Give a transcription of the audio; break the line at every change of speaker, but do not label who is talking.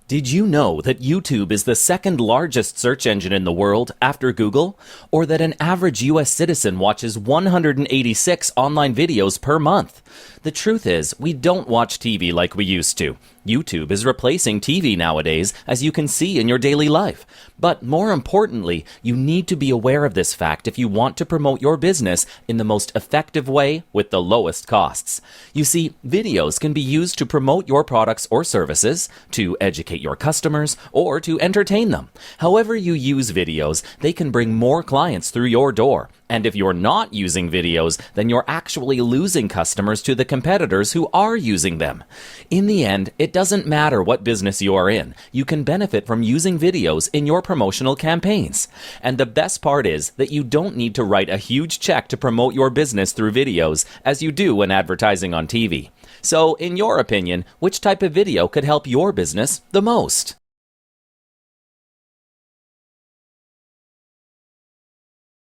Did you know that YouTube is the second largest search engine in the world after Google? Or that an average US citizen watches 186 online videos per month? The truth is, we don't watch TV like we used to. YouTube is replacing TV nowadays, as you can see in your daily life. But more importantly, you need to be aware of this fact if you want to promote your business in the most effective way with the lowest costs. You see, videos can be used to promote your products or services, to educate your customers, or to entertain them. However you use videos, they can bring more clients through your door. And if you're not using videos, then you're actually losing customers to the competitors who are using them. In the end, it doesn't matter what business you are in. You can benefit from using videos in your promotional campaigns. And the best part is that you don't need to write a huge check to promote your business through videos, as you do when advertising on TV. So, in your opinion, which type of video could help your business the most?